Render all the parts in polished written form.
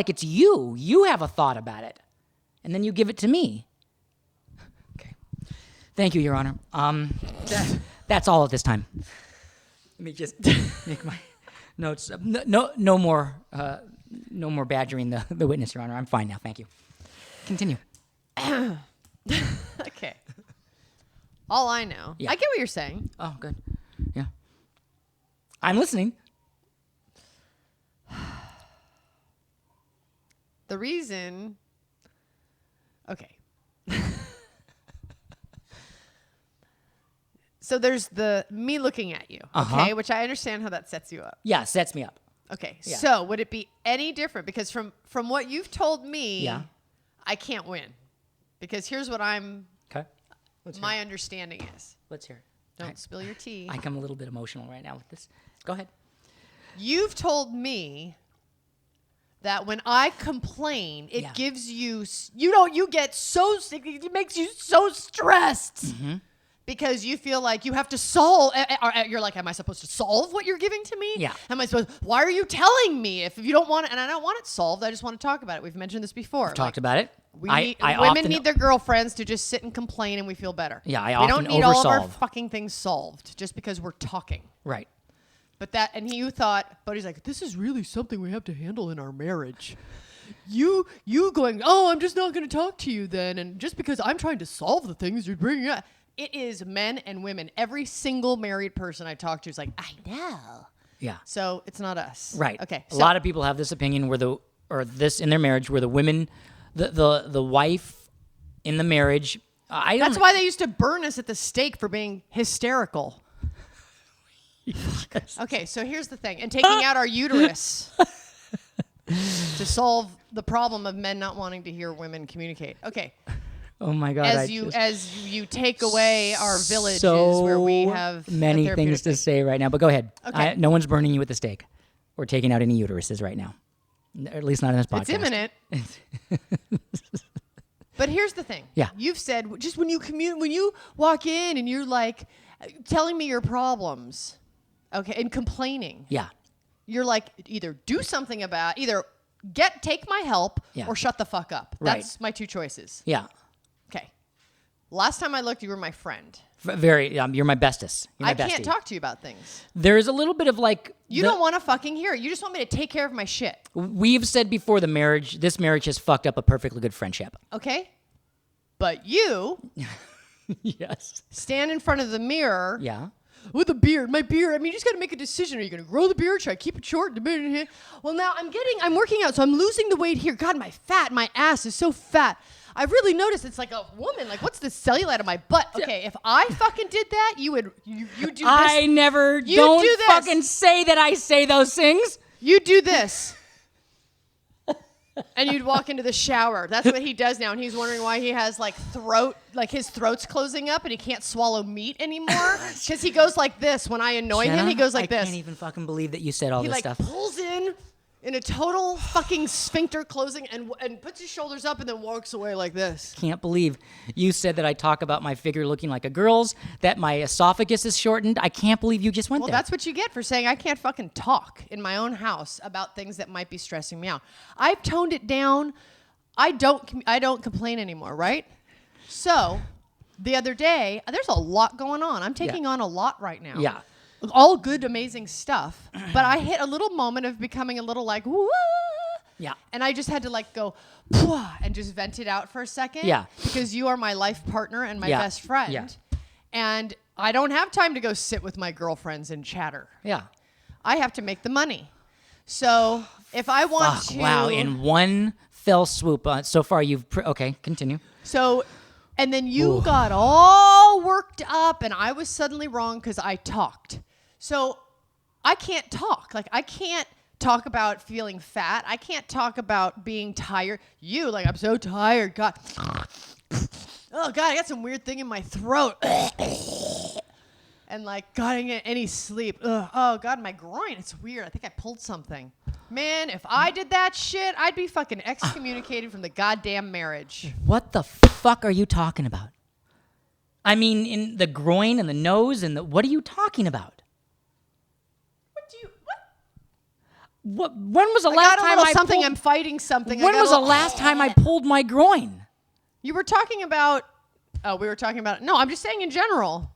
like it's you. You have a thought about it. And then you give it to me. Okay. Thank you, Your Honor. That's all at this time. Let me just make my notes. No more badgering the witness, Your Honor. I'm fine now. Thank you. Continue. Okay. All I know. Yeah. I get what you're saying. Oh, good. Yeah. I'm listening. The reason. Okay. So there's the me looking at you, okay, which I understand how that sets you up. Yeah, sets me up. Okay. Yeah. So would it be any different? Because from what you've told me, Yeah. I can't win. Because here's what Okay. my understanding is. Let's hear it. Don't spill your tea. I become a little bit emotional right now with this. Go ahead. You've told me that when I complain, it gives you, you get so sick, it makes you so stressed because you feel like you have to solve. You're like, am I supposed to solve what you're giving to me? Yeah. Am I supposed, why are you telling me if you don't want it? And I don't want it solved. I just want to talk about it. We've mentioned this before. We've talked about it. Women need their girlfriends to just sit and complain and we feel better. Yeah, I we often don't need all of our oversolve. fucking things solved just because we're talking. Right. But you thought, Bodhi's like, this is really something we have to handle in our marriage. You going, oh, I'm just not going to talk to you then. And just because I'm trying to solve the things you're bringing up. It is men and women. Every single married person I talk to is like, I know. Yeah. So it's not us. Right. Okay. A lot of people have this opinion this in their marriage where the women, the wife in the marriage. That's why they used to burn us at the stake for being hysterical. Okay, so here's the thing. And taking out our uterus to solve the problem of men not wanting to hear women communicate. Okay. Oh my God. As you take away our villages where we have many things to say right now, but go ahead. Okay. No one's burning you at the stake or taking out any uteruses right now. Or at least not in this podcast. It's imminent. But here's the thing. Yeah. You've said just when you walk in and you're like telling me your problems, okay, and complaining. Yeah. You're like either do something about take my help or shut the fuck up. That's my two choices. Yeah. Okay. Last time I looked, you were my friend. You're my bestest. You're my I can't bestie. talk to you about things. There's a little bit of like you don't want to fucking hear it. You just want me to take care of my shit. We've said before this marriage has fucked up a perfectly good friendship. Okay. But you Yes. stand in front of the mirror. Yeah. With a beard, my beard. I mean, you just got to make a decision. Are you going to grow the beard? Should I keep it short? Well, now I'm working out, so I'm losing the weight here. God, my ass is so fat. I really noticed it's like a woman. Like, what's this cellulite on my butt? Okay, if I fucking did that, you do this. I never. Don't do this. fucking say that I say those things. You do this. And you'd walk into the shower. That's what he does now. And he's wondering why he has his throat's closing up and he can't swallow meat anymore. Because he goes like this. When I annoy him, he goes like this. I can't even fucking believe that you said all this stuff. He pulls in a total fucking sphincter closing and puts his shoulders up and then walks away like this. Can't believe you said that I talk about my figure looking like a girl's, that my esophagus is shortened. I can't believe you just went there. Well, that's what you get for saying I can't fucking talk in my own house about things that might be stressing me out. I've toned it down. I don't complain anymore, right? So the other day, there's a lot going on. I'm taking on a lot right now. Yeah. All good, amazing stuff. But I hit a little moment of becoming a little like, whoa. Yeah. And I just had to go, and just vent it out for a second. Yeah. Because you are my life partner and my best friend. Yeah. And I don't have time to go sit with my girlfriends and chatter. Yeah. I have to make the money. So if I want to. Wow. In one fell swoop. So far you've. Okay, continue. So. And then you got all worked up and I was suddenly wrong because I talked. So I can't talk. I can't talk about feeling fat. I can't talk about being tired. I'm so tired. God. Oh, God, I got some weird thing in my throat. And God, I didn't get any sleep. Ugh. Oh, God, my groin. It's weird. I think I pulled something. Man, if I did that shit, I'd be fucking excommunicated from the goddamn marriage. What the fuck are you talking about? I mean, in the groin and the nose and what are you talking about? What? When was the I last got a time little I something. pulled, I'm fighting something. When was the last time I pulled my groin? You were talking about. Oh, we were talking about. No, I'm just saying in general.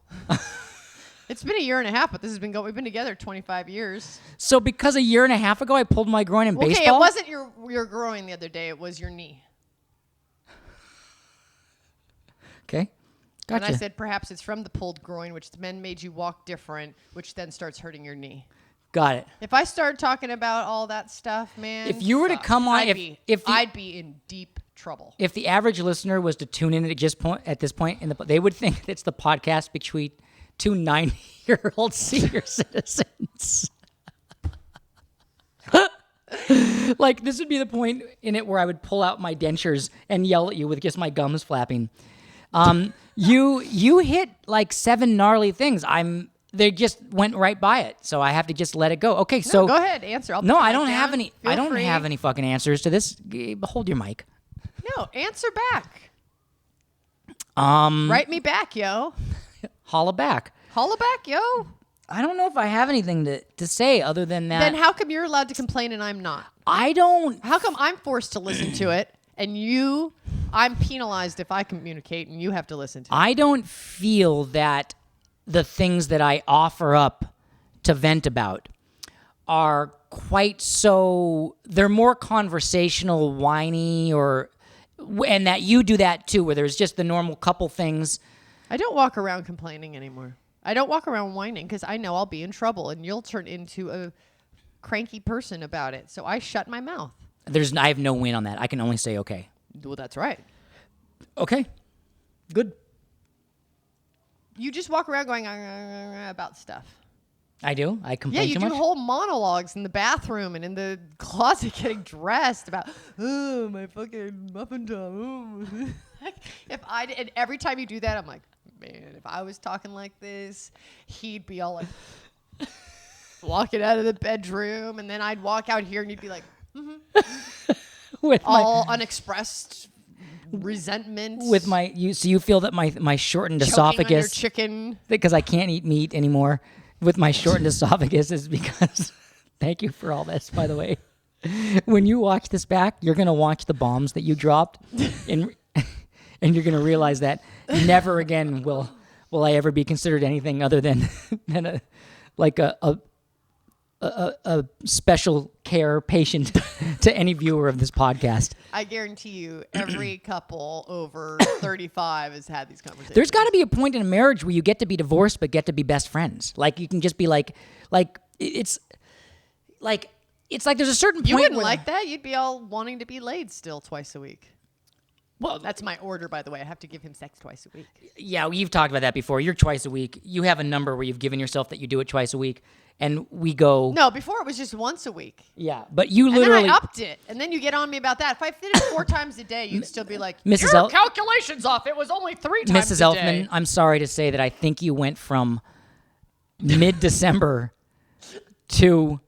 It's been a year and a half, but this has been going. We've been together 25 years. So because a year and a half ago I pulled my groin in baseball. Okay, it wasn't your groin the other day. It was your knee. Okay, gotcha. And I said perhaps it's from the pulled groin, which then made you walk different, which then starts hurting your knee. Got it. If I started talking about all that stuff, man, If you were to come on, I'd be in deep trouble. If the average listener was to tune in at this point, they would think it's the podcast between two 90-year-old senior citizens. Like, this would be the point in it where I would pull out my dentures and yell at you with just my gums flapping. You hit like 7 gnarly things. They just went right by it, so I have to just let it go. Okay, so no, go ahead, answer. No, I don't have any. I don't have any fucking answers to this. Hold your mic. No, answer back. Write me back, yo. Holla back. Holla back, yo. I don't know if I have anything to say other than that. Then how come you're allowed to complain and I'm not? I don't. How come I'm forced to listen to it and I'm penalized if I communicate and you have to listen to it? I don't feel that the things that I offer up to vent about are quite so. They're more conversational, whiny, and that you do that too, where there's just the normal couple things. I don't walk around complaining anymore. I don't walk around whining because I know I'll be in trouble and you'll turn into a cranky person about it. So I shut my mouth. I have no win on that. I can only say okay. Well, that's right. Okay. Good. You just walk around going about stuff. I do. I complain you too do much. whole monologues in the bathroom and in the closet getting dressed about, oh, my fucking muffin top. And every time you do that, I'm like, man, if I was talking like this, he'd be all like walking out of the bedroom, and then I'd walk out here and you'd be like, With all unexpressed resentment. With so you feel that my shortened choking on your esophagus, chicken. because I can't eat meat anymore. With my shortened esophagus is because. Thank you for all this, by the way. When you watch this back, you're gonna watch the bombs that you dropped, and you're gonna realize that never again will I ever be considered anything other than a special care patient to any viewer of this podcast. I guarantee you, every couple over 35 has had these conversations. There's got to be a point in a marriage where you get to be divorced but get to be best friends. Like, you can just be like it's like there's a certain point. You wouldn't where like that. You'd be all wanting to be laid still twice a week. Well, That's my order, by the way. I have to give him sex twice a week. yeah, you've talked about that before. You're twice a week. You have a number where you've given yourself that you do it twice a week, and we go. No, before it was just once a week. Yeah, but you And literally. then I upped it, and then you get on me about that. If I did it 4 times a day, you'd still be like, Mrs. your calculation's off. It was only 3 times Mrs. a Elfman, day. I'm sorry to say that I think you went from mid-December to.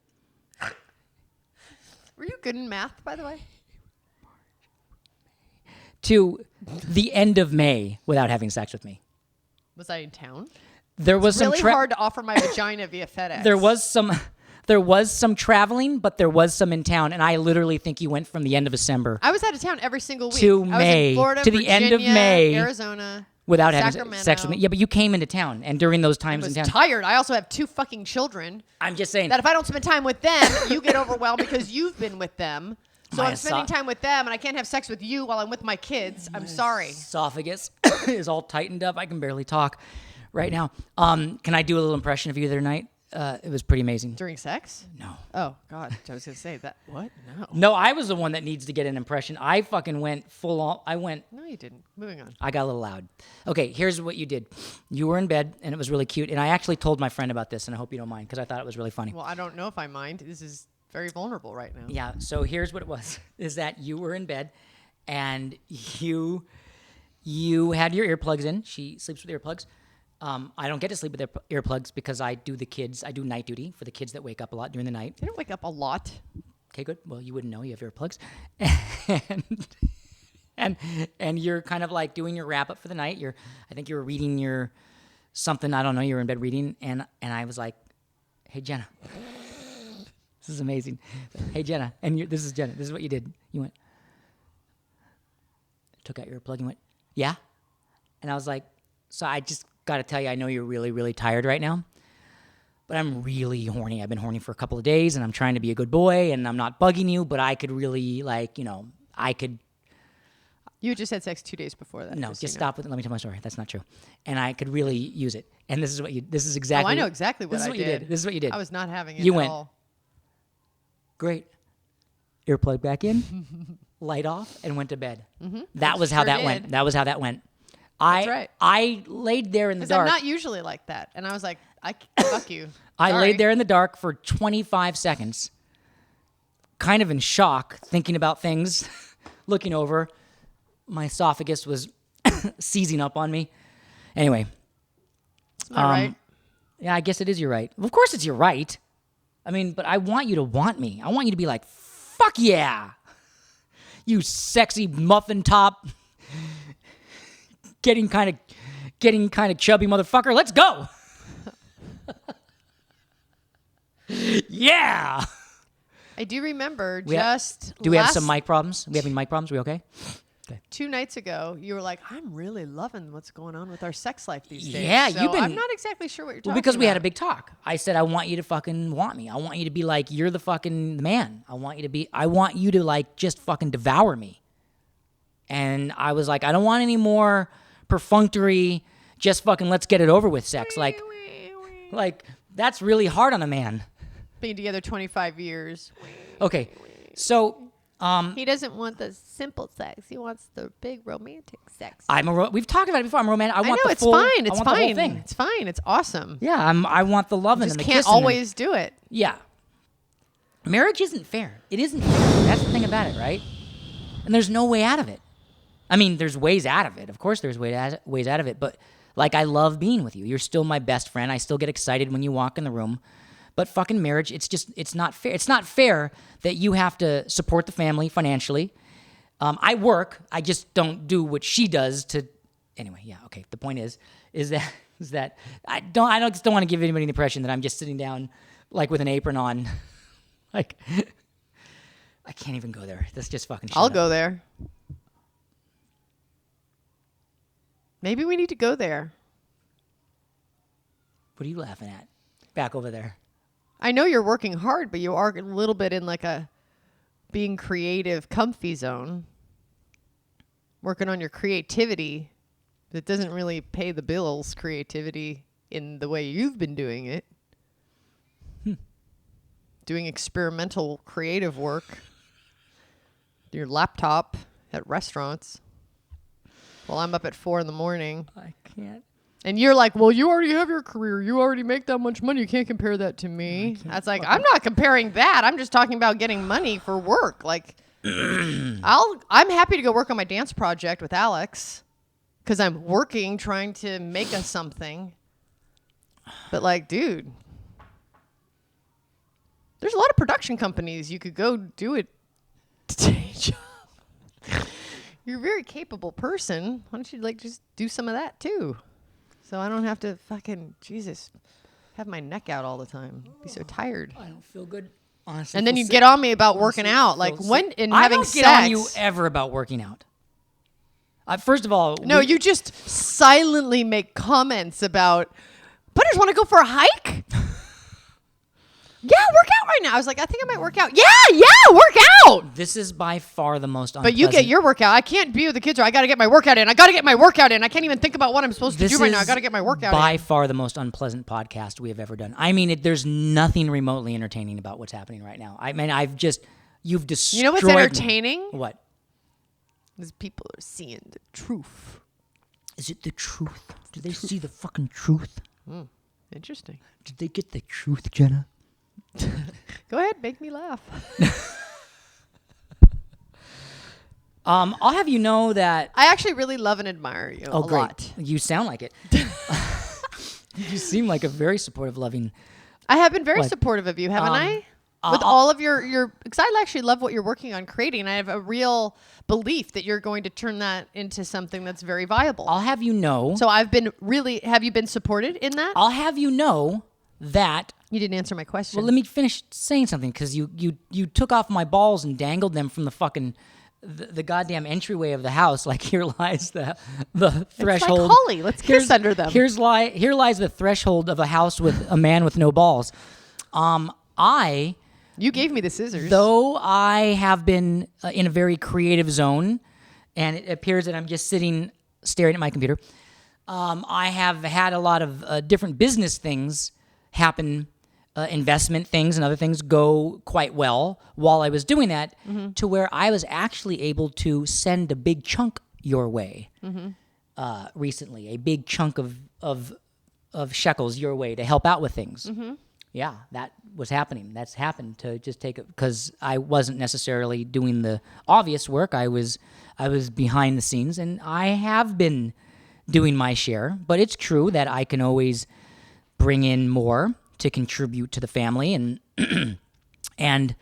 Were you good in math, by the way? To the end of May without having sex with me. Was I in town? There was Really some hard to offer my vagina via FedEx. There was some traveling, but there was some in town, and I literally think you went from the end of December I was out of town every single week. To I was May, in Florida, to the end of Virginia, May, Arizona, without having Sacramento. sex with me. Yeah, but you came into town, and during those I times was in town, tired. I also have 2 fucking children I'm just saying that if I don't spend time with them, you get overwhelmed because you've been with them. So My I'm spending time with them, and I can't have sex with you while I'm with my kids. I'm sorry. esophagus is all tightened up. I can barely talk right now. Can I do a little impression of you the other night? It was pretty amazing. During sex? No. Oh, God. I was going to say that. What? No. No, I was the one that needs to get an impression. I fucking went full on. No, you didn't. Moving on. I got a little loud. Okay, here's what you did. You were in bed, and it was really cute. And I actually told my friend about this, and I hope you don't mind, because I thought it was really funny. Well, I don't know if I mind. This is very vulnerable right now. Yeah, so here's what it was, is that you were in bed, and you had your earplugs in. She sleeps with earplugs. I don't get to sleep with earplugs because I do night duty for the kids that wake up a lot during the night. I didn't wake up a lot. Okay, good. Well, you wouldn't know. You have earplugs. And you're kind of like doing your wrap up for the night. I think you were reading your something. I don't know. You were in bed reading, and I was like, "Hey, Jenna." This is amazing. Hey, Jenna, and this is Jenna. This is what you did. You went, took out your plug and went, yeah? And I was like, so I just got to tell you, I know you're really, really tired right now, but I'm really horny. I've been horny for a couple of days, and I'm trying to be a good boy, and I'm not bugging you, but I could really, like, I could. You had just had sex 2 days before that. No, just stop with it. Let me tell my story. That's not true. And I could really use it. And this is exactly. Oh, I know exactly what this is what you did. This is what you did. I was not having it You at went, all. Great. Earplug back in, light off, and went to bed. Mm-hmm. That was how that went. That was how that went. That's right. I laid there in the Because dark. I'm not usually like that. And I was like, fuck you. I Sorry. laid there in the dark for 25 seconds, kind of in shock, thinking about things, looking over. My esophagus was seizing up on me. Anyway. Am I right? Yeah, I guess it is your right. Of course it's your right. I mean, but I want you to want me. I want you to be like, fuck yeah. You sexy muffin top, getting kind of chubby motherfucker. Let's go. Yeah. I do remember Do we have some mic problems? We having mic problems? We okay? Okay. 2 nights ago, you were like, I'm really loving what's going on with our sex life these days. Yeah, so you've been. I'm not exactly sure what you're talking Well, because we had a about. big talk. I said, I want you to fucking want me. I want you to be like, you're the fucking man. I want you to like just fucking devour me. And I was like, I don't want any more perfunctory, just fucking let's get it over with sex. Like that's really hard on a man. Being together 25 years. Okay, so He doesn't want the simple sex. He wants the big romantic sex. we've talked about it before. I'm romantic. I want know, the it's full, fine. I It's want the whole fine. thing. It's fine. It's awesome. Yeah, I want the loving Just and the can't kissing. and- always do it. Yeah. Marriage isn't fair. It isn't fair. That's the thing about it, right? And there's no way out of it. I mean, there's ways out of it. Of course there's ways out of it. But, like, I love being with you. You're still my best friend. I still get excited when you walk in the room. But fucking marriage, it's not fair. It's not fair that you have to support the family financially. I work. I just don't do what she does to... Anyway, yeah, okay. The point is that I just don't want to give anybody the impression that I'm just sitting down, like, with an apron on. Like, I can't even go there. That's just fucking shit. I'll go there. Maybe we need to go there. What are you laughing at? Back over there. I know you're working hard, but you are a little bit in like a being creative, comfy zone. Working on your creativity that doesn't really pay the bills, creativity in the way you've been doing it. Doing experimental creative work. Your laptop at restaurants. While I'm up at 4 a.m. I can't. And you're like, well, you already have your career. You already make that much money. You can't compare that to me. That's like, I'm not comparing that. I'm just talking about getting money for work. Like, I'm happy to go work on my dance project with Alex because I'm working, trying to make us something. But like, dude, there's a lot of production companies you could go do it day job. You're a very capable person. Why don't you like just do some of that too? So I don't have to fucking, Jesus, have my neck out all the time. Be so tired. I don't feel good. Honestly. And then you get on me about working out. Like when in having sex. I don't get on you ever about working out. First of all. No, you just silently make comments about, Butters want to go for a hike? Yeah, work out right now. I was like, I think I might work out. Yeah, work out. This is by far the most unpleasant. But you get your workout. I can't be with the kids or I got to get my workout in. I can't even think about what I'm supposed to do right now. I got to get my workout in. By far the most unpleasant podcast we have ever done. I mean, there's nothing remotely entertaining about what's happening right now. I mean, you've destroyed. You know what's entertaining? What? Is people are seeing the truth. Is it the truth? Did they see the fucking truth? Interesting. Did they get the truth, Jenna? Go ahead, make me laugh. I'll have you know that I actually really love and admire you a great. lot. You sound like it. You seem like a very supportive, loving. I have been very supportive of you, haven't I? With all of your, because I actually love what you're working on creating. I have a real belief that you're going to turn that into something that's very viable. I'll have you know. So have you been supported in that? I'll have you know that. You didn't answer my question. Well, let me finish saying something because you took off my balls and dangled them from the fucking the goddamn entryway of the house. Like here lies the threshold. It's like Holly. Let's kiss under them. Here lies the threshold of a house with a man with no balls. You gave me the scissors. Though I have been in a very creative zone, and it appears that I'm just sitting staring at my computer. I have had a lot of different business things happen. Investment things and other things go quite well while I was doing that, to where I was actually able to send a big chunk your way recently, a big chunk of shekels your way to help out with things. Yeah, that was happening. That's happened to just take it because I wasn't necessarily doing the obvious work. I was behind the scenes, and I have been doing my share. But it's true that I can always bring in more to contribute to the family, and and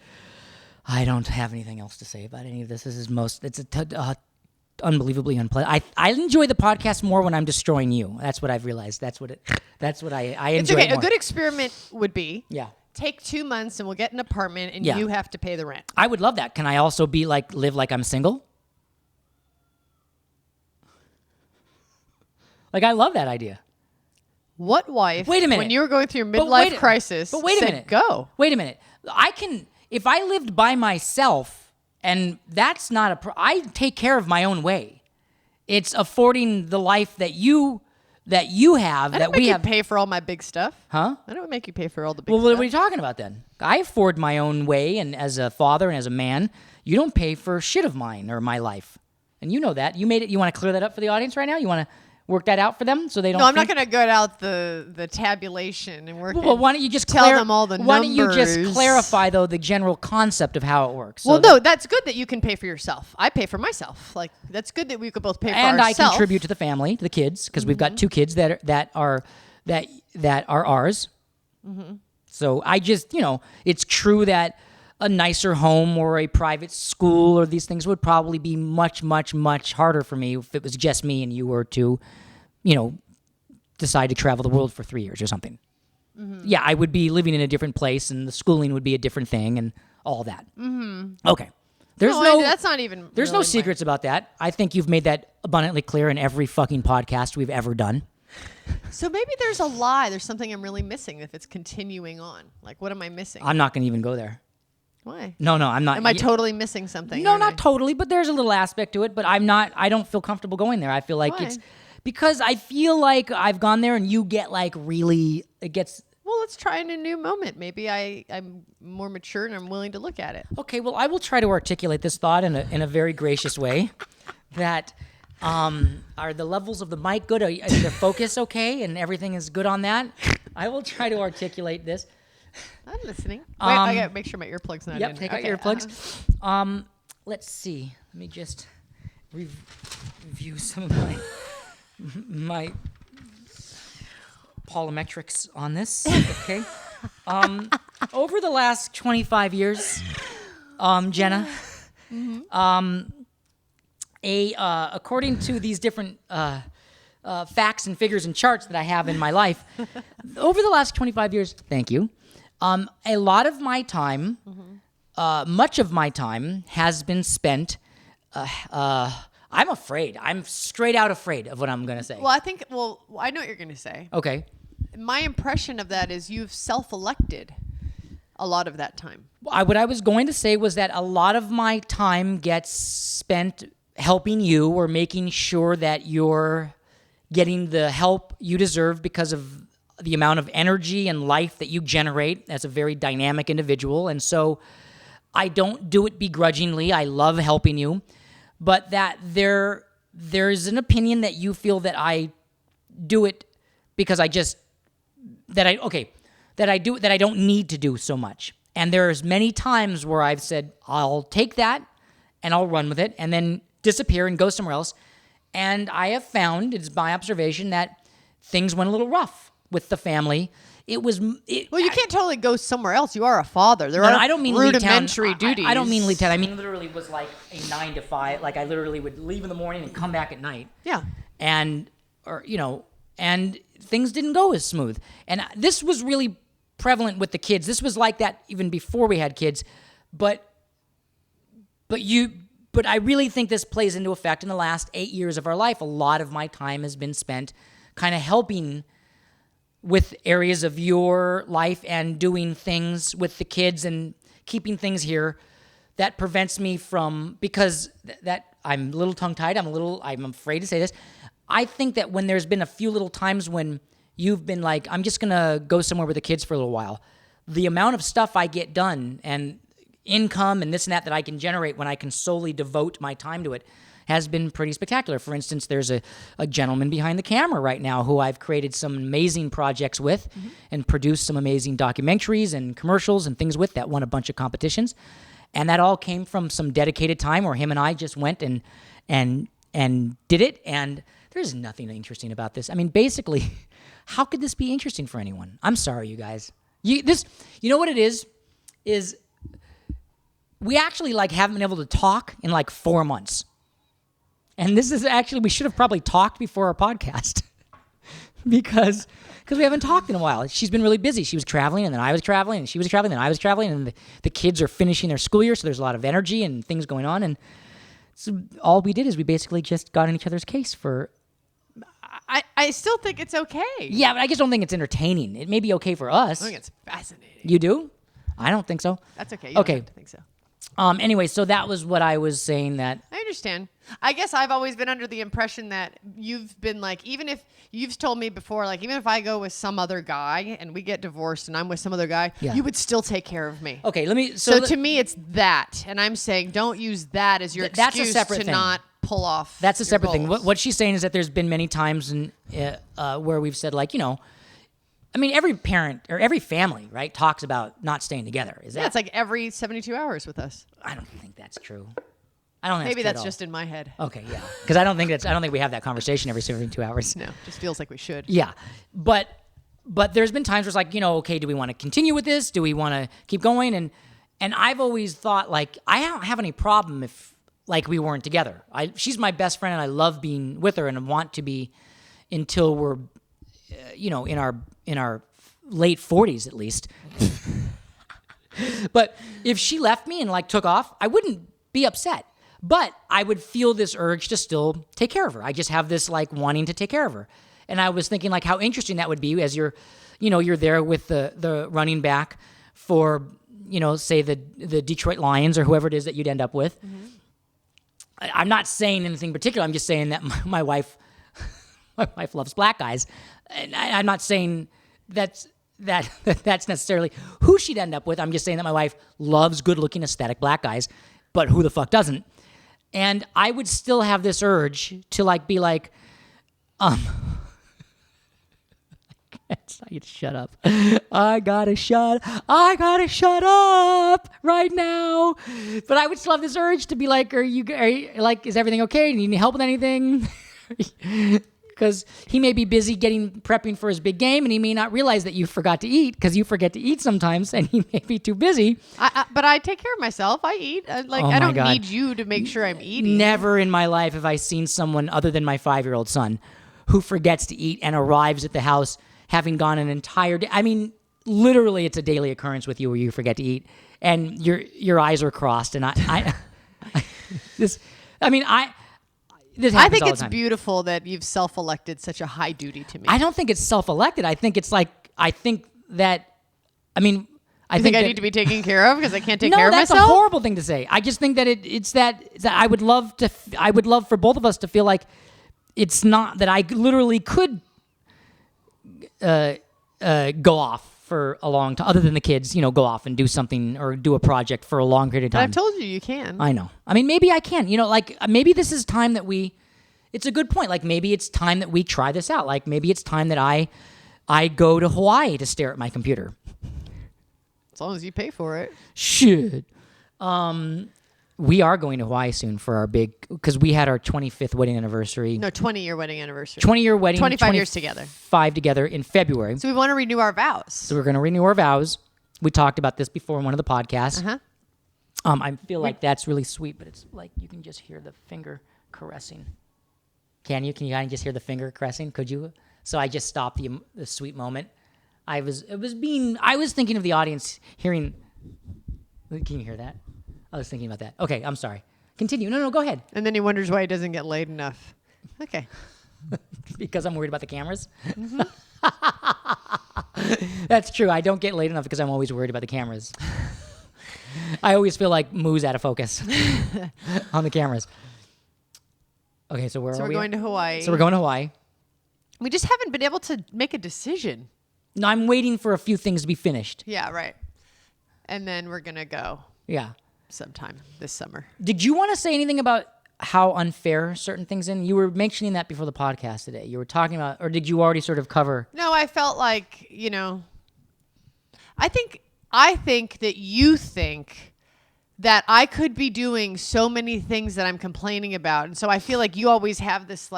I don't have anything else to say about any of this. It's unbelievably unpleasant. I enjoy the podcast more when I'm destroying you. That's what I've realized. That's what I enjoy. It's okay. More. A good experiment would be take 2 months and we'll get an apartment and you have to pay the rent. I would love that. Can I also live like I'm single? Like I love that idea. What wife? Wait a minute. When you were going through your midlife crisis, but wait a said, minute. Go. Wait a minute. I can if I lived by myself, and that's not I take care of my own way. It's affording the life that you have I that don't we make have. you pay for all my big stuff. Huh? I don't make you pay for all the big Well, stuff. what are you talking about then? I afford my own way, and as a father and as a man, you don't pay for shit of mine or my life, and you know that. You made it. You want to clear that up for the audience right now? You want to work that out for them so they don't. No, I'm not going to go out the tabulation and work. Well, why don't you just tell them all the Why don't you just numbers? clarify though the general concept of how it works? Well, no, that's good that you can pay for yourself. I pay for myself. Like that's good that we could both pay for and ourselves. I contribute to the family, to the kids, because we've got 2 kids that are ours. So I just, it's true that a nicer home or a private school or these things would probably be much, much, much harder for me if it was just me and you were to, decide to travel the world for 3 years or something. Yeah, I would be living in a different place and the schooling would be a different thing and all that. Okay. That's not even. There's really no secrets about that. I think you've made that abundantly clear in every fucking podcast we've ever done. So maybe there's a lie. There's something I'm really missing if it's continuing on. Like, what am I missing? I'm not going to even go there. Why? No, I'm not. Am I totally missing something? No, not totally, but there's a little aspect to it, but I don't feel comfortable going there. I feel like Why? it's because I feel like I've gone there and you get it gets. Well, let's try in a new moment. Maybe I'm more mature and I'm willing to look at it. Okay, well, I will try to articulate this thought in a very gracious way. That are the levels of the mic good? Is the focus okay and everything is good on that? I will try to articulate this. I'm listening. Wait, I gotta make sure my earplug's not in. Yep, take out your earplugs. Let's see. Let me just review some of my polymetrics on this. Okay. Over the last 25 years, Jenna, according to these different facts and figures and charts that I have in my life, over the last 25 years, thank you, a lot of my time, much of my time has been spent, I'm afraid. I'm straight out afraid of what I'm going to say. Well, I know what you're going to say. Okay. My impression of that is you've self-elected a lot of that time. What I was going to say was that a lot of my time gets spent helping you or making sure that you're getting the help you deserve because of the amount of energy and life that you generate as a very dynamic individual. And so I don't do it begrudgingly. I love helping you. But that there's an opinion that you feel that I do it because I don't need to do so much. And there's many times where I've said, I'll take that and I'll run with it and then disappear and go somewhere else. And I have found, it's my observation, that things went a little rough with the family. Well, you can't totally go somewhere else. You are a father. I don't mean rudimentary leave town. duties. I don't mean leave town. I mean literally was like a 9 to 5. Like I literally would leave in the morning and come back at night. Yeah. And things didn't go as smooth. And this was really prevalent with the kids. This was like that even before we had kids, but I really think this plays into effect in the last 8 years of our life. A lot of my time has been spent kind of helping with areas of your life and doing things with the kids and keeping things here that prevents me from, because that I'm a little tongue-tied, I'm afraid to say this. I think that when there's been a few little times when you've been like, I'm just going to go somewhere with the kids for a little while, the amount of stuff I get done and income and this and that I can generate when I can solely devote my time to it has been pretty spectacular. For instance, there's a gentleman behind the camera right now who I've created some amazing projects with and produced some amazing documentaries and commercials and things with that won a bunch of competitions. And that all came from some dedicated time where him and I just went and did it. And there's nothing interesting about this. I mean, basically, how could this be interesting for anyone? I'm sorry, you guys. You know what it is we actually haven't been able to talk in 4 months. And this is actually, we should have probably talked before our podcast because we haven't talked in a while. She's been really busy. She was traveling, and then I was traveling, and she was traveling, and I was traveling, and the kids are finishing their school year, so there's a lot of energy and things going on. And so all we did is we basically just got in each other's case for... I still think it's okay. Yeah, but I just don't think it's entertaining. It may be okay for us. I think it's fascinating. You do? I don't think so. That's okay. You don't have to think so. Anyway, so that was what I was saying that... I understand. I guess I've always been under the impression that you've been even if you've told me before, even if I go with some other guy and we get divorced and I'm with some other guy, you would still take care of me. Okay, let me... So to me, it's that. And I'm saying don't use that as your excuse that's a separate to thing. Not pull off. That's a separate thing. goals. What she's saying is that there's been many times where we've said, I mean, every parent or every family, right, talks about not staying together. Is that? Yeah, it's like every 72 hours with us. I don't think that's true. I don't think Maybe that's that's true just in my head. Okay, yeah, because I don't think we have that conversation every 72 hours. No, just feels like we should. Yeah, but there's been times where it's okay, do we want to continue with this? Do we want to keep going? And I've always thought I don't have any problem if we weren't together. She's my best friend, and I love being with her, and want to be until we're in our late 40s at least. But if she left me and took off, I wouldn't be upset. But I would feel this urge to still take care of her. I just have this wanting to take care of her. And I was thinking how interesting that would be as you're there with the running back for, say the Detroit Lions or whoever it is that you'd end up with. Mm-hmm. I'm not saying anything particular. I'm just saying that my wife loves black guys. And I'm not saying that's necessarily who she'd end up with. I'm just saying that my wife loves good-looking, aesthetic black guys, but who the fuck doesn't? And I would still have this urge to be I can't shut up. I gotta shut up right now. But I would still have this urge to be are you is everything okay? Do you need help with anything? Because he may be busy prepping for his big game, and he may not realize that you forgot to eat because you forget to eat sometimes, and he may be too busy. But I take care of myself. I eat. I don't need you to make sure I'm eating. Never in my life have I seen someone other than my 5-year-old son who forgets to eat and arrives at the house having gone an entire day. I mean, literally, it's a daily occurrence with you where you forget to eat, and your eyes are crossed. And I think it's beautiful that you've self-elected such a high duty to me. I don't think it's self-elected. I think it's I think that I need to be taken care of because I can't take care of myself? No, that's a horrible thing to say. I just think that it's that I would love for both of us to feel like it's not that I literally could go off for a long time, other than the kids, go off and do something or do a project for a long period of time. But I've told you can. I know. I mean, maybe I can. Maybe this is time that it's a good point. Maybe it's time that we try this out. Maybe it's time that I go to Hawaii to stare at my computer. As long as you pay for it. Should. We are going to Hawaii soon for our because we had our 25th wedding anniversary. No, 20-year wedding anniversary. 20-year wedding. 25 years together. 5 together in February. So we want to renew our vows. So we're going to renew our vows. We talked about this before in one of the podcasts. Uh-huh. I feel like that's really sweet, but it's you can just hear the finger caressing. Can you? Can you just hear the finger caressing? Could you? So I just stopped the sweet moment I was thinking of the audience hearing. Can you hear that? I was thinking about that. Okay, I'm sorry. Continue. No, go ahead. And then he wonders why he doesn't get laid enough. Okay. Because I'm worried about the cameras? Mm-hmm. That's true. I don't get laid enough because I'm always worried about the cameras. I always feel like Moo's out of focus on the cameras. Okay, so where are we? So we're going to Hawaii. So we're going to Hawaii. We just haven't been able to make a decision. No, I'm waiting for a few things to be finished. Yeah, right. And then we're going to go. Yeah. Sometime this summer. Did you want to say anything about how unfair certain things in? You were mentioning that before the podcast today. You were talking about, or did you already sort of cover? No, I felt like, I think that you think that I could be doing so many things that I'm complaining about. And so I feel like you always have this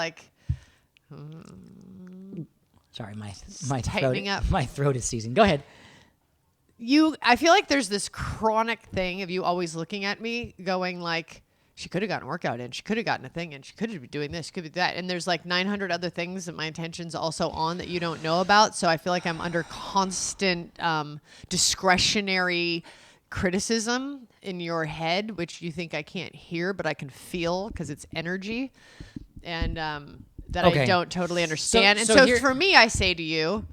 Sorry, my tightening throat, up. My throat is seizing. Go ahead. I feel like there's this chronic thing of you always looking at me going like, she could have gotten a workout in, she could have gotten a thing in, she could be doing this, she could be that. And there's like 900 other things that my attention's also on that you don't know about. So I feel like I'm under constant discretionary criticism in your head, which you think I can't hear, but I can feel because it's energy. And that I don't totally understand. So for me, I say to you,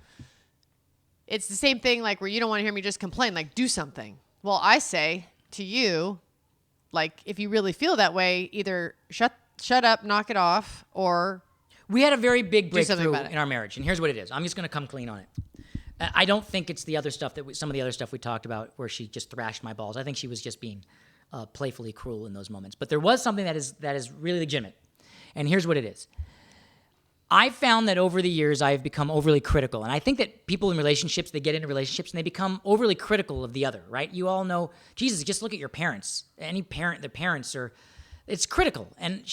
it's the same thing like where you don't want to hear me just complain, like do something. Well, I say to you, like if you really feel that way, either shut up, knock it off, or we had a very big breakthrough in our marriage, and here's what it is. I'm just going to come clean on it. I don't think it's the other stuff some of the other stuff we talked about where she just thrashed my balls. I think she was just being playfully cruel in those moments. But there was something that is really legitimate, and here's what it is. I found that over the years, I've become overly critical. And I think that people in relationships, they get into relationships and they become overly critical of the other, right? You all know, Jesus, just look at your parents. Any parent, their parents are, it's critical. And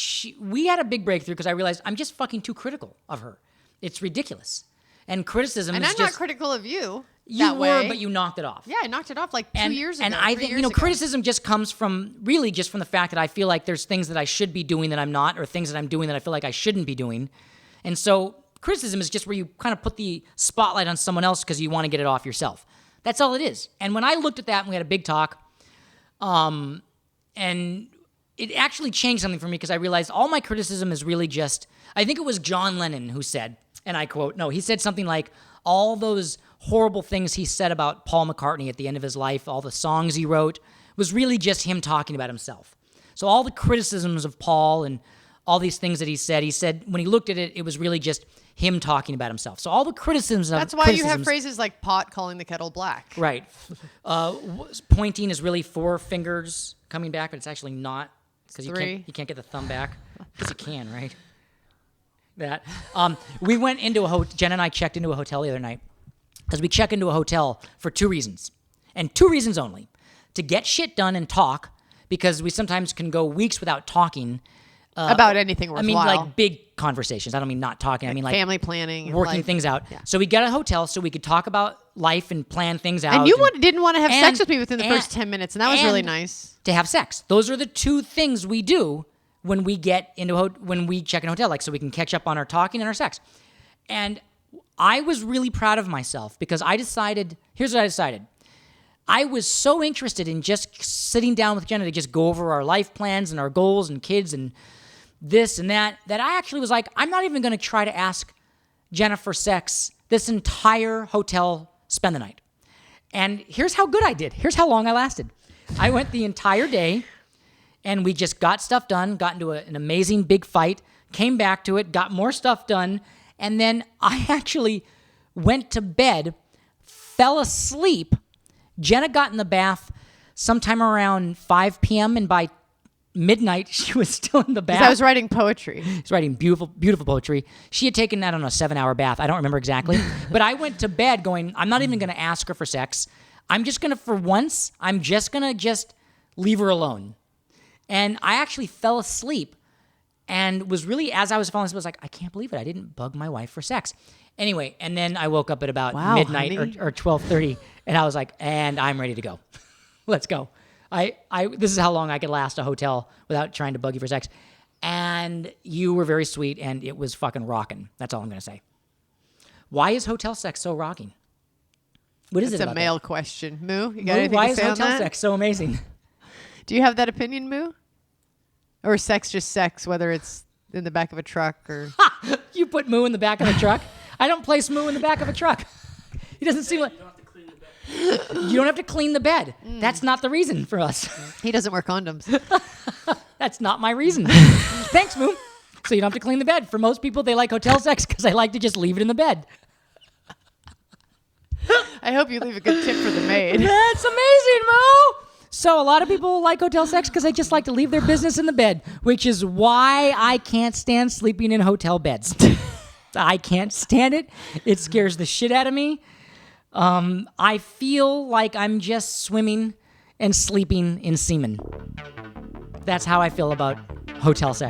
we had a big breakthrough because I realized I'm just fucking too critical of her. It's ridiculous. And criticism is just... And I'm not critical of you that way. But you knocked it off. Yeah, I knocked it off like 2 years ago. And I think, criticism just comes from the fact that I feel like there's things that I should be doing that I'm not, or things that I'm doing that I feel like I shouldn't be doing. And so criticism is just where you kind of put the spotlight on someone else because you want to get it off yourself. That's all it is. And when I looked at that and we had a big talk, and it actually changed something for me because I realized all my criticism is really just, I think it was John Lennon who said, and I quote, he said something like, all those horrible things he said about Paul McCartney at the end of his life, all the songs he wrote, was really just him talking about himself. So all the criticisms of Paul and all these things that he said when he looked at it, it was really just him talking about himself. So all the criticisms That's why you have phrases like pot calling the kettle black. Right. Pointing is really 4 fingers coming back, but it's actually not because you can't get the thumb back. Because you can, right? That. We went into Jenna and I checked into a hotel the other night because we check into a hotel for 2 reasons, and 2 reasons only: to get shit done and talk, because we sometimes can go weeks without talking. About anything worthwhile. I mean, like big conversations. I don't mean not talking. I mean, like family planning, working things out. Yeah. So we got a hotel so we could talk about life and plan things out. And you didn't want to have sex with me within the first 10 minutes, and that was really nice. To have sex. Those are the 2 things we do when we get into when we check in a hotel, like so we can catch up on our talking and our sex. And I was really proud of myself because I decided. Here's what I decided. I was so interested in just sitting down with Jenna to just go over our life plans and our goals and kids and this and that I actually was like, I'm not even going to try to ask Jenna for sex this entire hotel spend the night. And here's how good I did. Here's how long I lasted. I went the entire day and we just got stuff done, got into an amazing big fight, came back to it, got more stuff done, and then I actually went to bed, fell asleep. Jenna got in the bath sometime around 5 p.m. and by midnight, she was still in the bath. Because I was writing poetry. I was writing beautiful, beautiful poetry. She had taken, I don't know, a 7-hour bath. I don't remember exactly. But I went to bed going, I'm not even going to ask her for sex. I'm just going to, for once, I'm just going to just leave her alone. And I actually fell asleep and was really, as I was falling asleep, I was like, I can't believe it. I didn't bug my wife for sex. Anyway, and then I woke up at about midnight or 12:30, and I was like, and I'm ready to go. Let's go. This is how long I could last a hotel without trying to bug you for sex. And you were very sweet, and it was fucking rocking. That's all I'm going to say. Why is hotel sex so rocking? What is It's it a about male question. Moo, you got that? anything Why to is say on hotel that? sex so amazing? Do you have that opinion, Moo? Or sex just sex, whether it's in the back of a truck or... You put Moo in the back of a truck? I don't place Moo in the back of a truck. He doesn't seem like... You don't have to clean the bed. You don't have to clean the bed. That's not the reason for us. He doesn't wear condoms. That's not my reason. Thanks, Moo. So you don't have to clean the bed. For most people, they like hotel sex because I like to just leave it in the bed. I hope you leave a good tip for the maid. That's amazing, Moo. So a lot of people like hotel sex because they just like to leave their business in the bed, which is why I can't stand sleeping in hotel beds. I can't stand it. It scares the shit out of me. I feel like I'm just swimming and sleeping in semen. That's how I feel about hotel sex.